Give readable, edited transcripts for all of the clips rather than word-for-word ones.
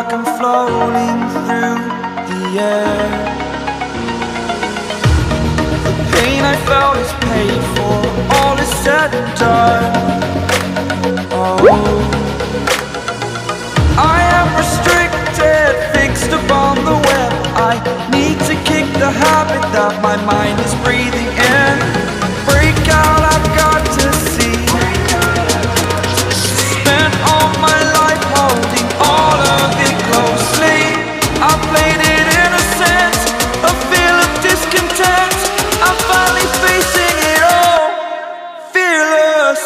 like I'm floating through the air. The pain I felt is paid for, all is said and done. Oh, I am restricted, fixed upon the web. I need to kick the habit that my mind is breathing in. Break out, I've got to see. Spent all my life holding all of it closely. I played it innocent, a feel of discontent. I'm finally facing it all, fearless.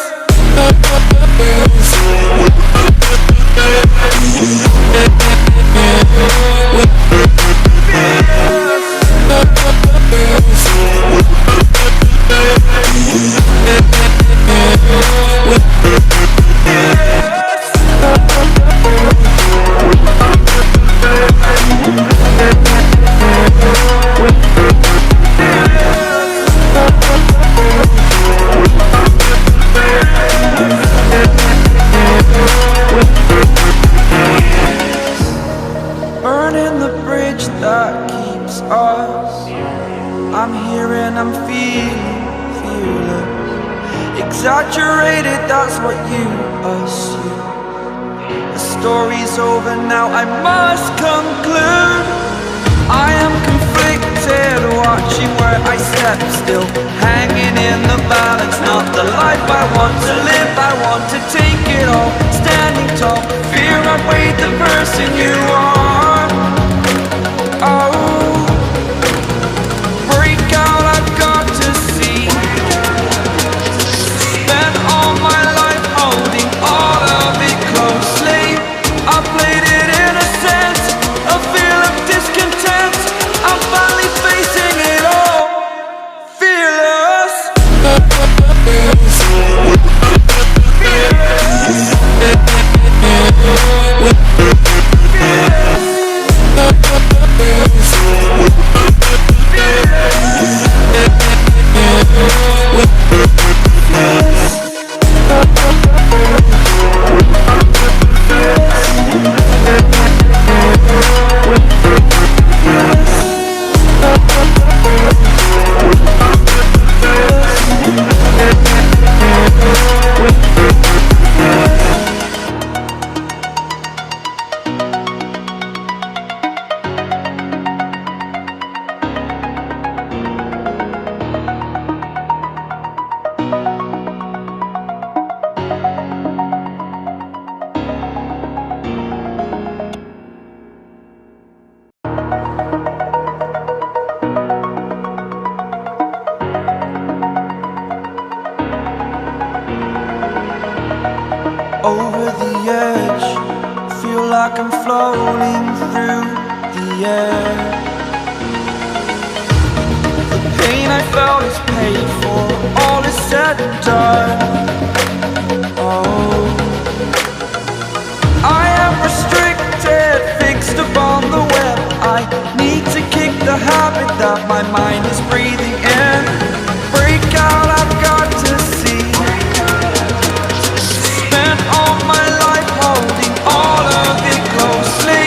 Burning the bridge that keeps us. I'm here and I'm feeling fearless. Exaggerated, that's what you assume. The story's over now, I must conclude. I am conflicted, watching where I step still, hanging in the balance. Not the life I want to live, I want to take it all. Standing tall, fear outweighed the person you are. Oh, break out, I've got to see. Spent all my life holding all of it closely. I played it innocent, a feel of discontent. I'm finally facing it all, fearless. Over the edge, feel like I'm floating through the air. The pain I felt is paid for, all is said and done. Oh, I am restricted, fixed upon the web. I need to kick the habit that my mind is breathing in. Break out, I've got to see. Spent all my life holding all of it closely.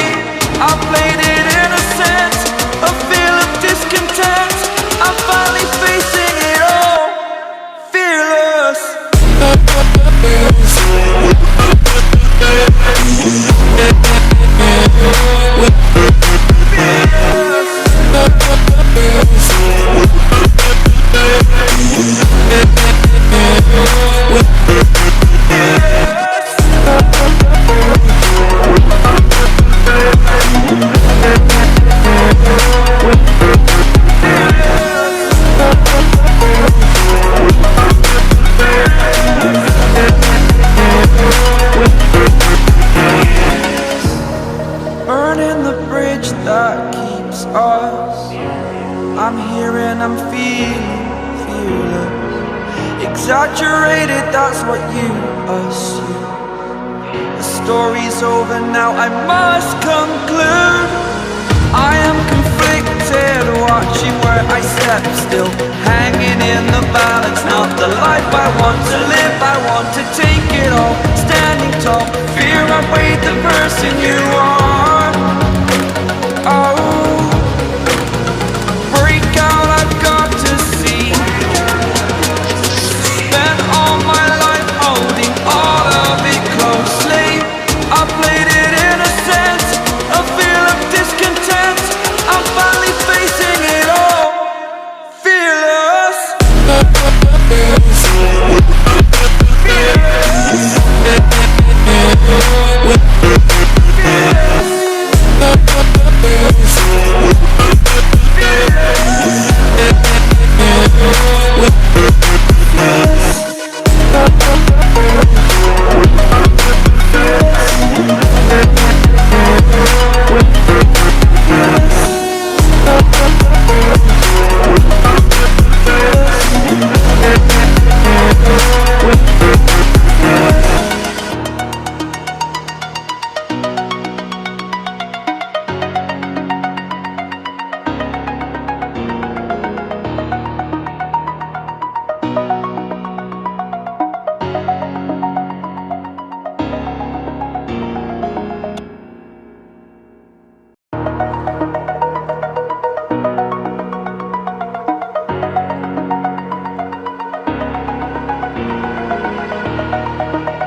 I played it innocent, a feel of discontent. I'm finally facing it all, fearless. Burning the bridge that keeps us. I'm here and I'm feeling fearless. Exaggerated, that's what you assume. The story's over now, I must conclude. I am conflicted, watching where I step still, hanging in the balance. Not the life I want to live, I want to take it all. Standing tall, fear outweighed the person you are.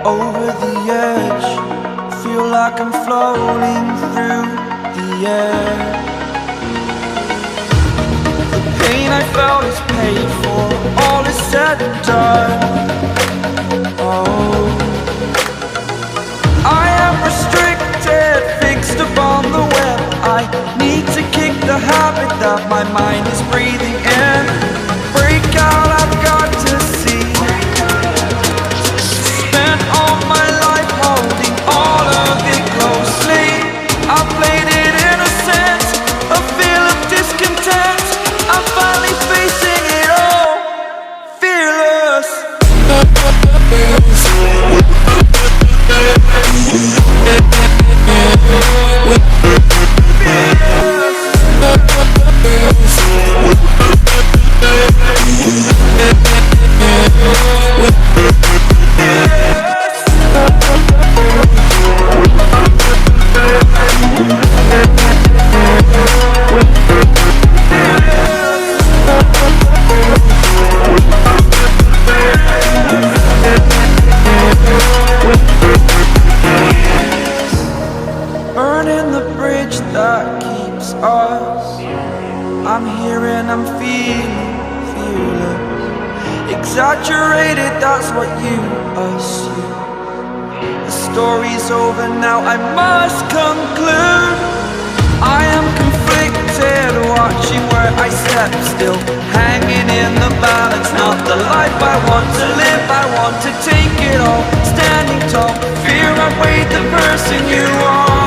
over the edge. Feel like I'm floating through the air. The pain I felt is paid for, all is said and done. Oh, I am restricted, fixed upon the web. I need to kick the habit that my mind is breathing in. Break out, I've got to see. Spent all my life holding all of it closely. I played it innocent, a feel of discontent. I'm finally facing it all, fearless. Burning the bridge that keeps us. I'm here and I'm feeling fearless. Exaggerated, that's what you assume. The story's over now, I must conclude. I am conflicted, watching where I step still, hanging in the balance. Not the life I want to live, I want to take it all. Standing tall, fear I weighed the person you are.